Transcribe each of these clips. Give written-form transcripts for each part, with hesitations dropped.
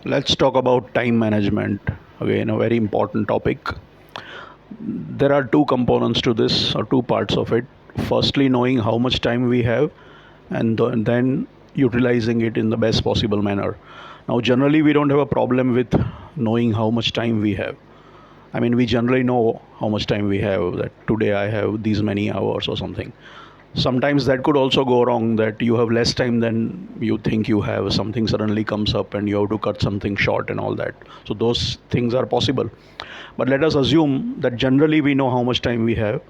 Let's talk about time management. Again, a very important topic. There are two components to this, or two parts of it. Firstly, knowing how much time we have, and then utilizing it in the best possible manner. Now, generally, we don't have a problem with knowing how much time we have. I mean, we generally know how much time we have, that today I have these many hours or something. Sometimes that could also go wrong, that you have less time than you think you have. Something suddenly comes up and you have to cut something short and all that. So, those things are possible. But let us assume that generally we know how much time we have.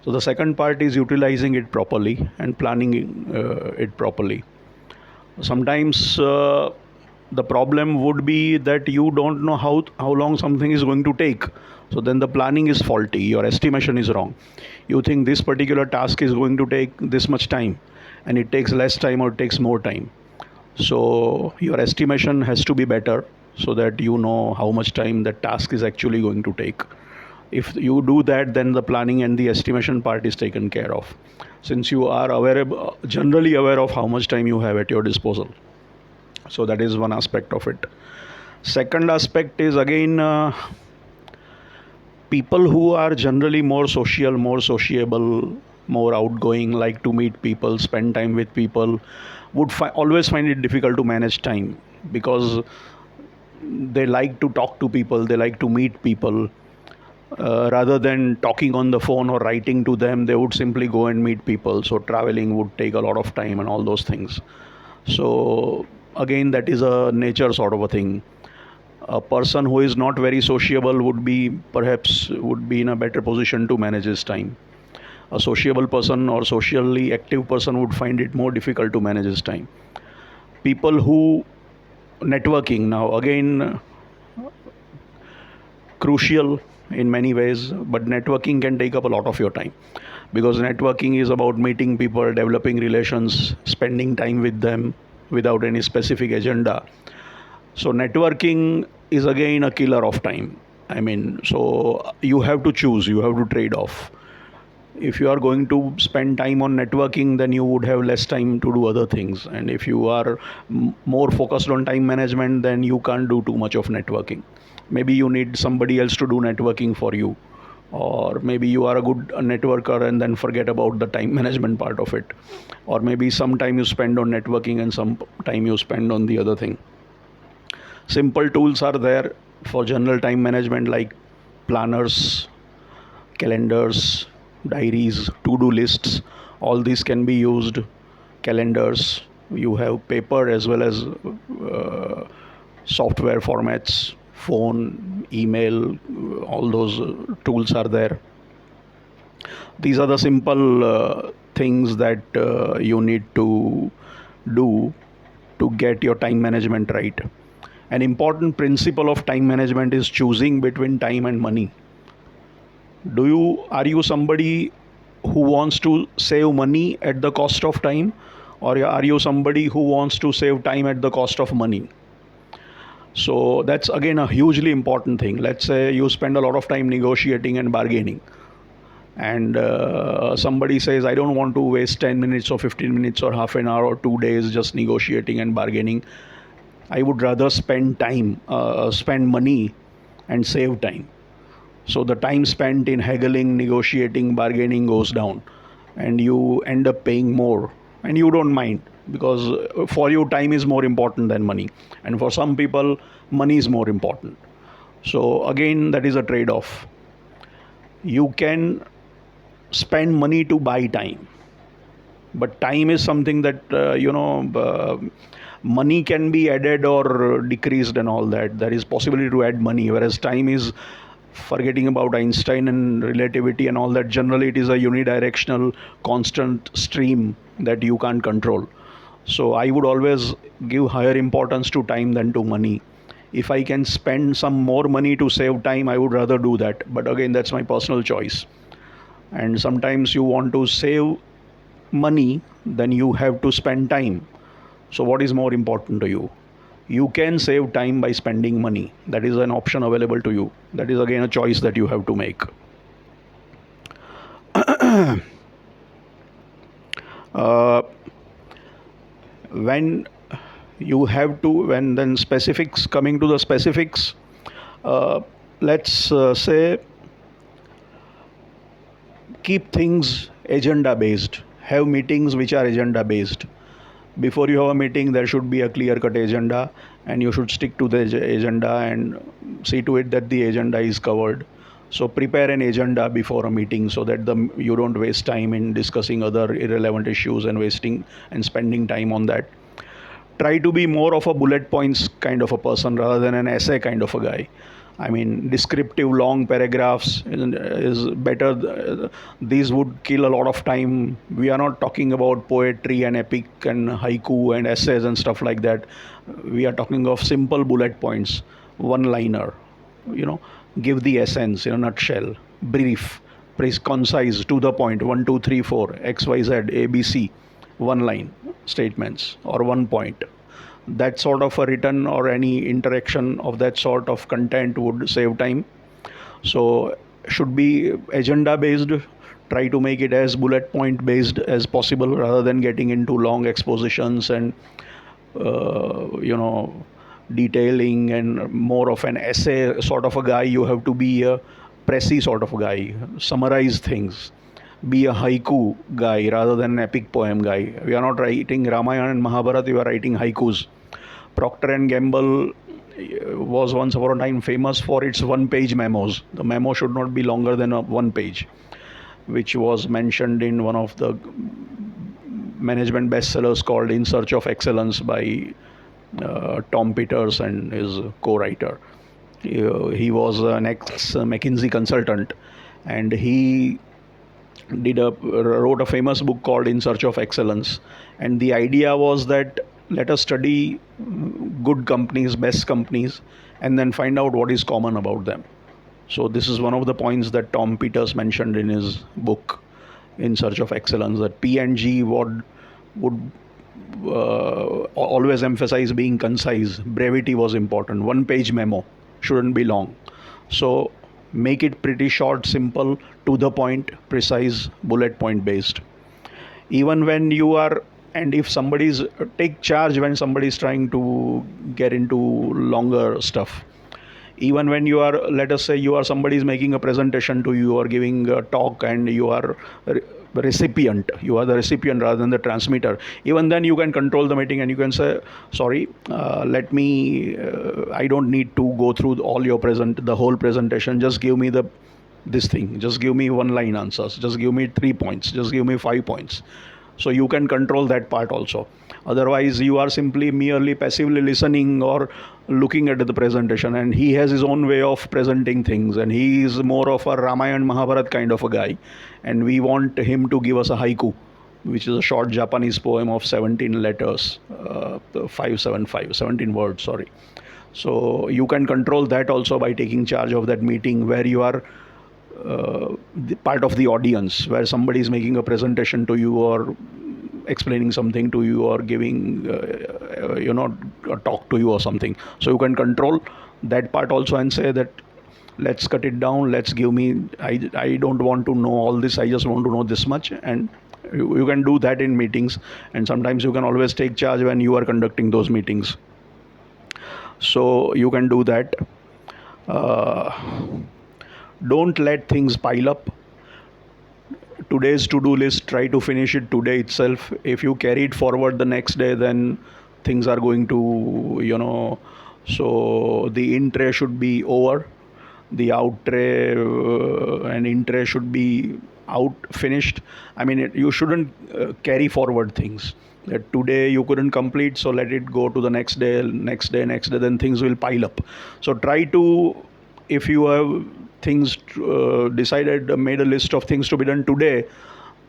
So, the second part is utilizing it properly and planning it properly. Sometimes the problem would be that you don't know how long something is going to take. So then the planning is faulty, your estimation is wrong. You think this particular task is going to take this much time, and it takes less time or it takes more time. So your estimation has to be better, so that you know how much time that task is actually going to take. If you do that, then the planning and the estimation part is taken care of, since you are generally aware of how much time you have at your disposal. So that is one aspect of it. Second aspect is, again, people who are generally more social, more sociable, more outgoing, like to meet people, spend time with people, would always find it difficult to manage time, because they like to talk to people, they like to meet people. Rather than talking on the phone or writing to them, they would simply go and meet people. So traveling would take a lot of time and all those things. So again, that is a nature sort of a thing. A person who is not very sociable would be in a better position to manage his time. A sociable person or socially active person would find it more difficult to manage his time. People who networking, now again, crucial in many ways, but networking can take up a lot of your time, because networking is about meeting people, developing relations, spending time with them without any specific agenda. So networking is again a killer of time. I mean, so you have to choose, you have to trade off. If you are going to spend time on networking, then you would have less time to do other things. And if you are more focused on time management, then you can't do too much of networking. Maybe you need somebody else to do networking for you, or maybe you are a good networker and then forget about the time management part of it, or maybe some time you spend on networking and some time you spend on the other thing. Simple tools are there for general time management, like planners, calendars, diaries, to-do lists. All these can be used. Calendars, you have paper as well as software formats, phone, email, all those tools are there. These are the simple things that you need to do to get your time management right. An important principle of time management is choosing between time and money. Are you somebody who wants to save money at the cost of time, or are you somebody who wants to save time at the cost of money? So that's again a hugely important thing. Let's say you spend a lot of time negotiating and bargaining, and somebody says, I don't want to waste 10 minutes or 15 minutes or half an hour or 2 days just negotiating and bargaining. I would rather spend money and save time. So the time spent in haggling, negotiating, bargaining goes down, and you end up paying more, and you don't mind, because for you time is more important than money, and for some people money is more important. So again, that is a trade-off. You can spend money to buy time, but time is something that money can be added or decreased and all that. There is possibility to add money, whereas time is, forgetting about Einstein and relativity and all that, generally it is a unidirectional constant stream that you can't control. So I would always give higher importance to time than to money. If I can spend some more money to save time, I would rather do that, but again, that's my personal choice. And sometimes you want to save money, then you have to spend time. So what is more important to you? You can save time by spending money. That is an option available to you. That is again a choice that you have to make. uh, when You have to, when then specifics, coming to the specifics, uh, let's say keep things agenda based. Have meetings which are agenda based. Before you have a meeting, there should be a clear cut agenda, and you should stick to the agenda and see to it that the agenda is covered. So prepare an agenda before a meeting so that you don't waste time in discussing other irrelevant issues and wasting and spending time on that. Try to be more of a bullet points kind of a person rather than an essay kind of a guy. I mean, descriptive long paragraphs is better. These would kill a lot of time. We are not talking about poetry and epic and haiku and essays and stuff like that. We are talking of simple bullet points, one liner, you know, give the essence in a nutshell, brief, concise, to the point, 1, 2, 3, 4, XYZ, ABC, one line statements or one point. That sort of a written or any interaction of that sort of content would save time. So should be agenda based. Try to make it as bullet point based as possible rather than getting into long expositions and detailing and more of an essay sort of a guy. You have to be a pressy sort of a guy, summarize things, be a haiku guy rather than an epic poem guy. We are not writing Ramayana and Mahabharata, we are writing haikus. Procter and Gamble was once upon a time famous for its one-page memos. The memo should not be longer than one page, which was mentioned in one of the management bestsellers called In Search of Excellence by Tom Peters and his co-writer. He was an ex-McKinsey consultant, and he wrote a famous book called In Search of Excellence. And the idea was that let us study good companies, best companies, and then find out what is common about them. So this is one of the points that Tom Peters mentioned in his book In Search of Excellence, that P&G would always emphasize being concise. Brevity was important. One-page memo shouldn't be long. So make it pretty short, simple, to the point, precise, bullet point based. Even when you are, and if somebody's, take charge when somebody is trying to get into longer stuff. Even when you are, let us say you are, somebody is making a presentation to you or giving a talk, and you are recipient, you are the recipient rather than the transmitter. Even then you can control the meeting and you can say, sorry, let me, I don't need to go through all your the whole presentation. Just give me this thing, just give me one line answers, just give me 3 points, just give me 5 points. So you can control that part also. Otherwise you are simply merely passively listening or looking at the presentation, and he has his own way of presenting things, and he is more of a Ramayana Mahabharata kind of a guy, and we want him to give us a haiku, which is a short Japanese poem of 17 letters, 17 words, sorry. So you can control that also by taking charge of that meeting where you are part of the audience, where somebody is making a presentation to you or explaining something to you or giving a talk to you or something. So you can control that part also and say that let's cut it down, let's give me, I don't want to know all this, I just want to know this much. And you can do that in meetings, and sometimes you can always take charge when you are conducting those meetings. So you can do that. Don't let things pile up. Today's to-do list, try to finish it today itself. If you carry it forward the next day, then things are going to, so the in tray should be over, the out tray and in tray should be out, finished. I mean, you shouldn't carry forward things. That today you couldn't complete, so let it go to the next day, then things will pile up. So try to, if you have things made a list of things to be done today,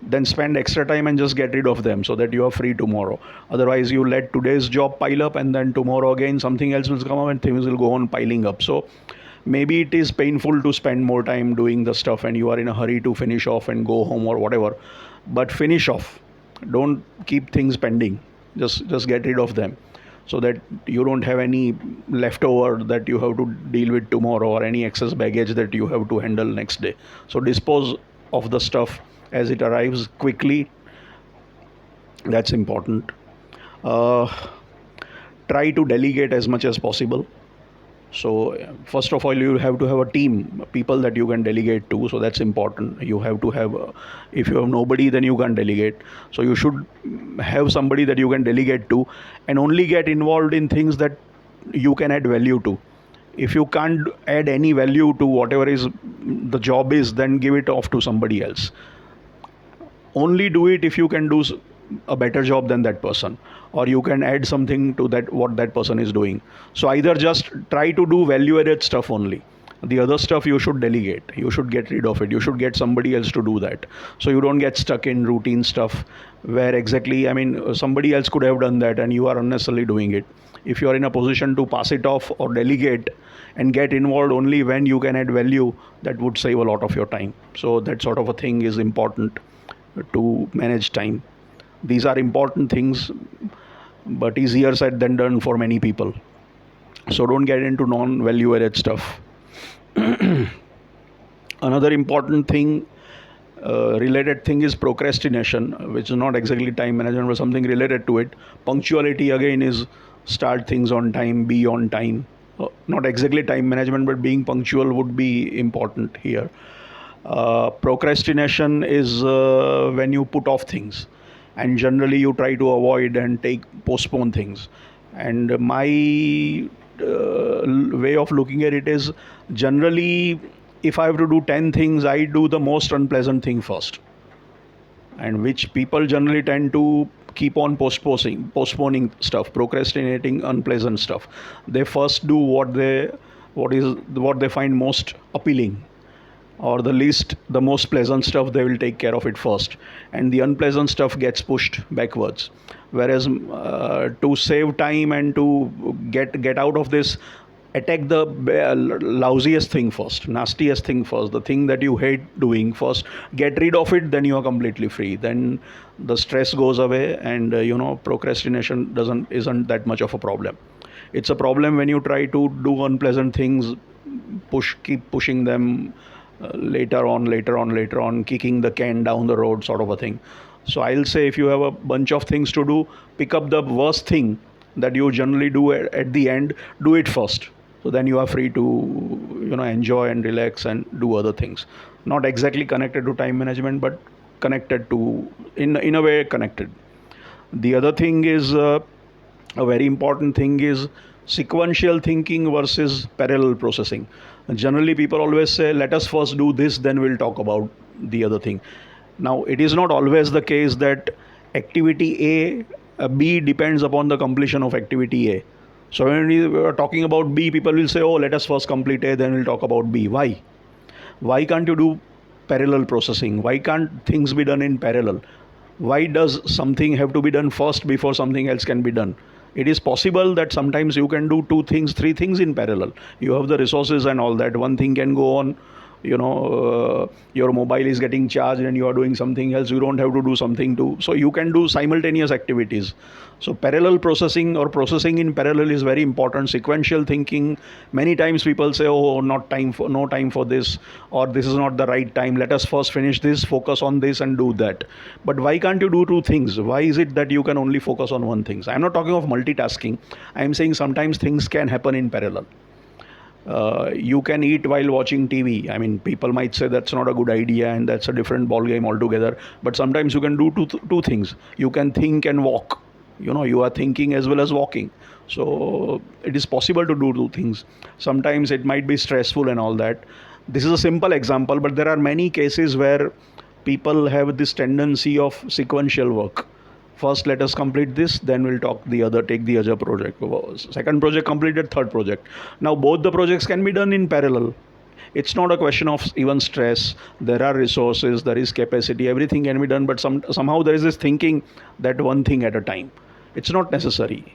then spend extra time and just get rid of them so that you are free tomorrow. Otherwise you let today's job pile up, and then tomorrow again something else will come up and things will go on piling up. So maybe it is painful to spend more time doing the stuff and you are in a hurry to finish off and go home or whatever, but finish off. Don't keep things pending. Just get rid of them, so that you don't have any leftover that you have to deal with tomorrow or any excess baggage that you have to handle next day. So dispose of the stuff as it arrives quickly. That's important. try to delegate as much as possible. So first of all, you have to have a team, people that you can delegate to. So that's important. You have to have, if you have nobody, then you can't delegate. So you should have somebody that you can delegate to, and only get involved in things that you can add value to. If you can't add any value to whatever is the job is, then give it off to somebody else. Only do it if you can do a better job than that person, or you can add something to that what that person is doing. So either just try to do value added stuff only. The other stuff you should delegate, you should get rid of it, you should get somebody else to do that, so you don't get stuck in routine stuff where exactly, I mean, somebody else could have done that and you are unnecessarily doing it. If you are in a position to pass it off or delegate and get involved only when you can add value, that would save a lot of your time. So that sort of a thing is important to manage time. These are important things, but easier said than done for many people. So don't get into non-value added stuff. Another important thing, related thing, is procrastination, which is not exactly time management but something related to it. Punctuality again is start things on time, be on time. Not exactly time management, but being punctual would be important here. Procrastination is when you put off things, and generally you try to avoid and postpone things. And my way of looking at it is, generally, if I have to do 10 things, I do the most unpleasant thing first, and which people generally tend to keep on postponing stuff, procrastinating unpleasant stuff. They first do what they find most appealing, or the most pleasant stuff. They will take care of it first, and the unpleasant stuff gets pushed backwards. Whereas to save time and to get out of this, attack the lousiest thing first, nastiest thing first, the thing that you hate doing first. Get rid of it, then you are completely free. Then the stress goes away, and procrastination isn't that much of a problem. It's a problem when you try to do unpleasant things, keep pushing them, later on, kicking the can down the road, sort of a thing. So I'll say, if you have a bunch of things to do, pick up the worst thing that you generally do at the end, do it first. So then you are free to enjoy and relax and do other things. Not exactly connected to time management, but connected to, in a way, connected. The other thing is, a very important thing is sequential thinking versus parallel processing. Generally, people always say, let us first do this, then we'll talk about the other thing. Now, it is not always the case that activity B depends upon the completion of activity A. So when we are talking about B, people will say, oh, let us first complete A, then we'll talk about B. Why? Why can't you do parallel processing? Why can't things be done in parallel? Why does something have to be done first before something else can be done? It is possible that sometimes you can do 2 things, 3 things in parallel. You have the resources and all that. One thing can go on, your mobile is getting charged and you are doing something else. You don't have to do something too. So you can do simultaneous activities. So parallel processing, or processing in parallel, is very important. Sequential thinking, many times people say, oh, no time for this, or this is not the right time. Let us first finish this, focus on this and do that. But why can't you do 2 things? Why is it that you can only focus on one thing? I'm not talking of multitasking. I'm saying sometimes things can happen in parallel. You can eat while watching TV. I mean, people might say that's not a good idea and that's a different ball game altogether. But sometimes you can do two things. You can think and walk. You are thinking as well as walking. So it is possible to do 2 things. Sometimes it might be stressful and all that. This is a simple example, but there are many cases where people have this tendency of sequential work. First, let us complete this, then we'll take the other project. Second project completed, third project. Now, both the projects can be done in parallel. It's not a question of even stress. There are resources, there is capacity, everything can be done, but somehow there is this thinking that one thing at a time. It's not necessary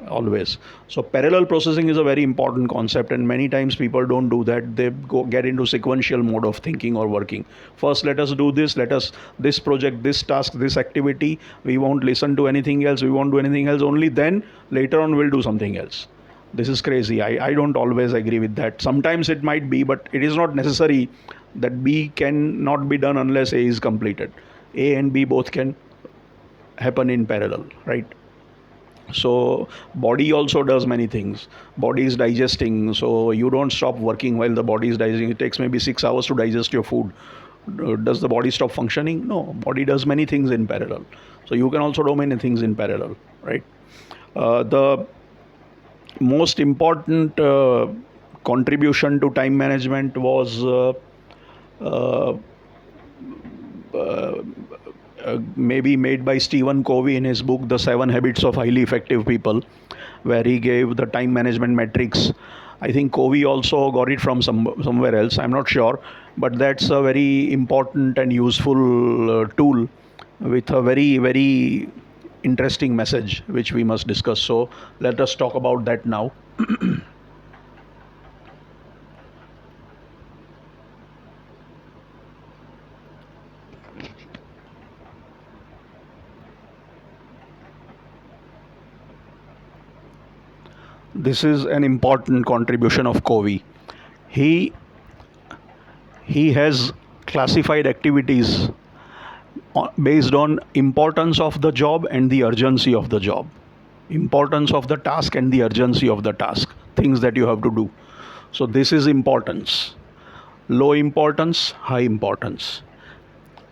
always. So parallel processing is a very important concept, and many times people don't do that. They get into sequential mode of thinking or working. First, let us do this, this project, this task, this activity. We won't listen to anything else. We won't do anything else. Only then later on we'll do something else. This is crazy. I don't always agree with that. Sometimes it might be, but it is not necessary that B can not be done unless A is completed. A and B both can happen in parallel, right? So body also does many things. Body is digesting, so you don't stop working while the body is digesting. It takes maybe 6 hours to digest your food. Does the body stop functioning? No, body does many things in parallel. So you can also do many things in parallel, right? The most important contribution to time management was uh, maybe made by Stephen Covey in his book The 7 Habits of Highly Effective People, where he gave the time management metrics. I think Covey also got it from somewhere else, I'm not sure, but that's a very important and useful tool with a very, very interesting message which we must discuss. So let us talk about that now. This is an important contribution of Covey. He he has classified activities based on importance of the job and the urgency of the job, importance of the task and the urgency of the task, things that you have to do. So this is importance. Low importance, high importance.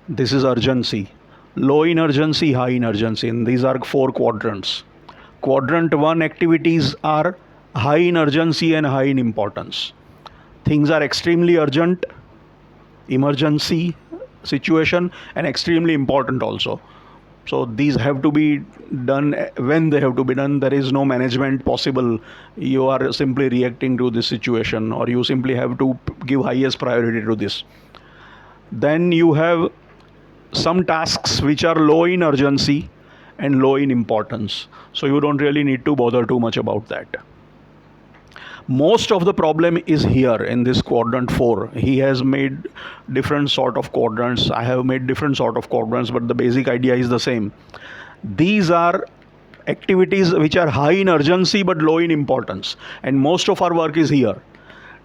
This is urgency. Low in urgency, high in urgency, and these are 4 quadrants. Quadrant 1 activities are high in urgency and high in importance. Things are extremely urgent, emergency situation, and extremely important also. So these have to be done when they have to be done. There is no management possible. You are simply reacting to this situation, or you simply have to give highest priority to this. Then you have some tasks which are low in urgency and low in importance. So you don't really need to bother too much about that. Most of the problem is here in this quadrant 4. He has made different sort of quadrants. I have made different sort of quadrants, but the basic idea is the same. These are activities which are high in urgency but low in importance, and most of our work is here.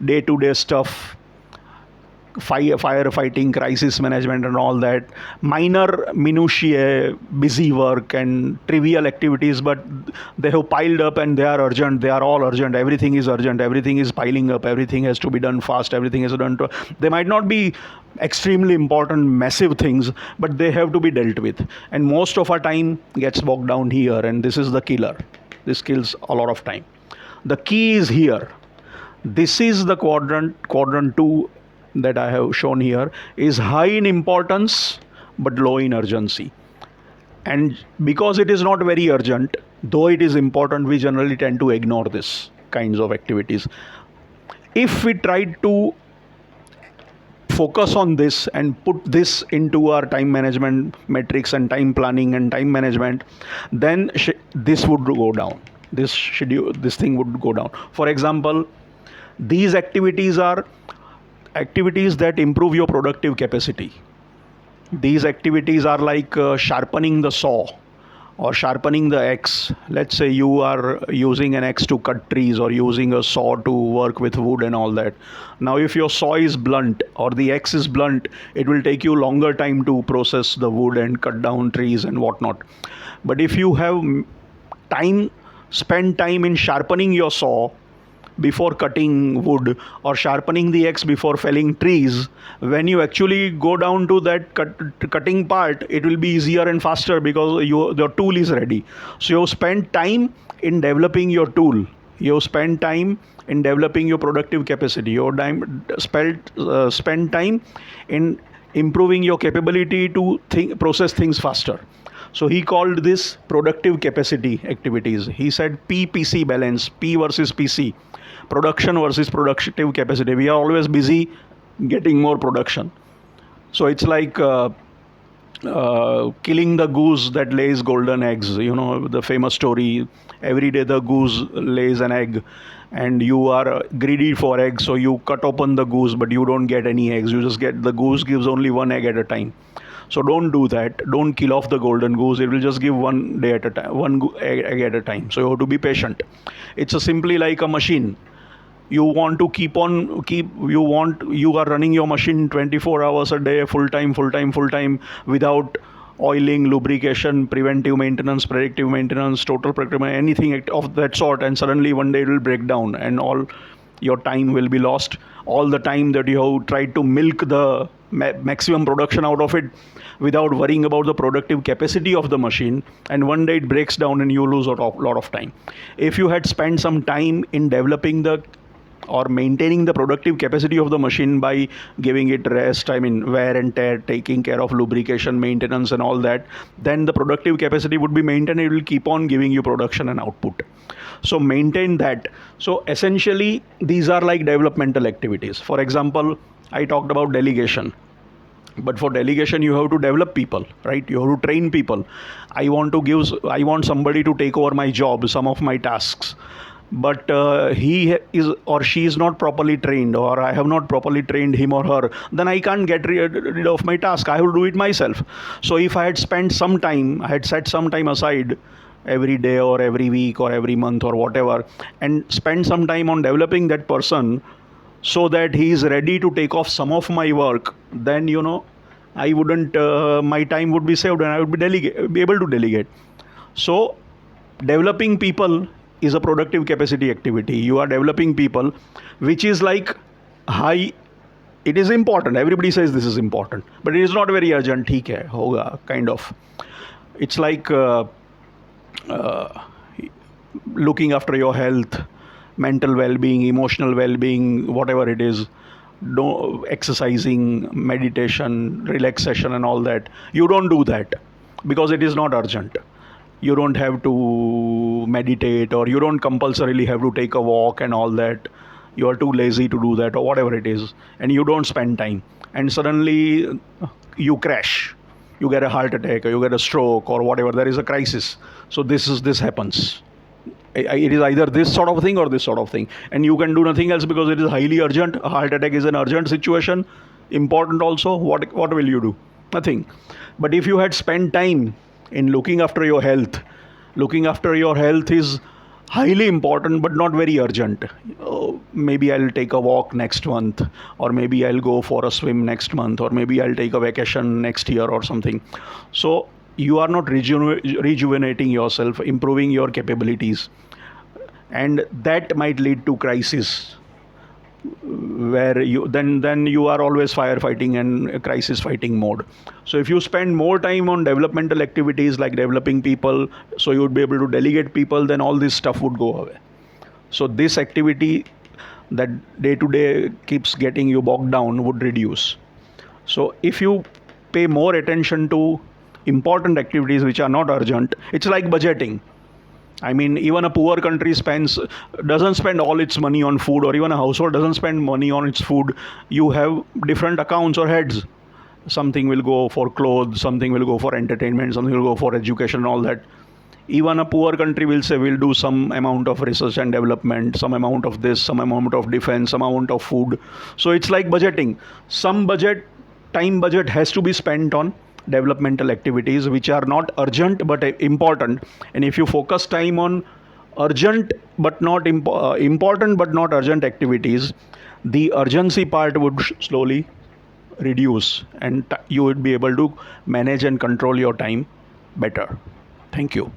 Day to day stuff, firefighting, crisis management, and all that. Minor minutiae, busy work, and trivial activities, but they have piled up and they are urgent. They are all urgent. Everything is urgent. Everything is piling up. Everything has to be done fast. Everything is done. They might not be extremely important, massive things, but they have to be dealt with. And most of our time gets bogged down here, and this is the killer. This kills a lot of time. The key is here. This is the quadrant 2 that I have shown here, is high in importance but low in urgency. And because it is not very urgent, though it is important, we generally tend to ignore this kinds of activities. If we try to focus on this and put this into our time management metrics and time planning and time management, then this would go down. This thing would go down. For example, these activities are activities that improve your productive capacity. These activities are like sharpening the saw or sharpening the axe. Let's say you are using an axe to cut trees or using a saw to work with wood and all that. Now, if your saw is blunt or the axe is blunt, it will take you longer time to process the wood and cut down trees and whatnot. But if you have spend time in sharpening your saw before cutting wood or sharpening the axe before felling trees, when you actually go down to that cutting part, it will be easier and faster because your tool is ready. So you spend time in developing your tool. You spend time in developing your productive capacity. You spend time in improving your capability to process things faster. So he called this productive capacity activities. He said PPC balance, P versus PC, production versus productive capacity. We are always busy getting more production. So it's like killing the goose that lays golden eggs. You know the famous story. Every day the goose lays an egg, and you are greedy for eggs, so you cut open the goose, but you don't get any eggs. You just get the goose gives only one egg at a time. So don't do that. Don't kill off the golden goose. It will just give one day at a time, one egg at a time. So you have to be patient. It's simply like a machine. You are running your machine 24 hours a day, full time, without oiling, lubrication, preventive maintenance, predictive maintenance, total procurement, anything of that sort, and suddenly one day it will break down and all your time will be lost. All the time that you have tried to milk the maximum production out of it without worrying about the productive capacity of the machine, and one day it breaks down and you lose a lot of time. If you had spent some time in developing the or maintaining the productive capacity of the machine by giving it rest, I mean wear and tear, taking care of lubrication, maintenance and all that, then the productive capacity would be maintained. It will keep on giving you production and output. So maintain that. So essentially these are like developmental activities. For example, I talked about delegation. But for delegation you have to develop people, right? You have to train people. I want somebody to take over my job, some of my tasks, but he is or she is not properly trained, or I have not properly trained him or her, then I can't get rid of my task. I have to do it myself. So if I had spent some time, I had set some time aside every day or every week or every month or whatever, and spend some time on developing that person so that he is ready to take off some of my work, then I wouldn't my time would be saved and I would be able to delegate. So developing people is a productive capacity activity. You are developing people, which is like high. It is important. Everybody says this is important, but it is not very urgent. ठीक है, होगा, kind of. It's like looking after your health, mental well-being, emotional well-being, whatever it is. No exercising, meditation, relaxation and all that. You don't do that because it is not urgent. You don't have to meditate, or you don't compulsorily have to take a walk and all that. You are too lazy to do that or whatever it is, and you don't spend time, and suddenly you crash, you get a heart attack or you get a stroke or whatever. There is a crisis. So this happens. It is either this sort of thing or this sort of thing, and you can do nothing else because it is highly urgent. A heart attack is an urgent situation, important also. What will you do? Nothing. But if you had spent time in looking after your health is highly important but not very urgent. Maybe I'll take a walk next month, or maybe I'll go for a swim next month, or maybe I'll take a vacation next year or something. So you are not rejuvenating yourself, improving your capabilities, and that might lead to crisis, where you then you are always firefighting and crisis fighting mode. So if you spend more time on developmental activities like developing people, so you would be able to delegate people, then all this stuff would go away. So this activity that day to day keeps getting you bogged down would reduce. So if you pay more attention to important activities which are not urgent, it's like budgeting. I mean, even a poor country doesn't spend all its money on food, or even a household doesn't spend money on its food. You have different accounts or heads. Something will go for clothes, something will go for entertainment, something will go for education and all that. Even a poor country will say we'll do some amount of research and development, some amount of this, some amount of defense, some amount of food. So it's like budgeting. Some time budget has to be spent on developmental activities which are not urgent but important. And if you focus time on urgent but not important but not urgent activities, the urgency part would slowly reduce, and you would be able to manage and control your time better. Thank you.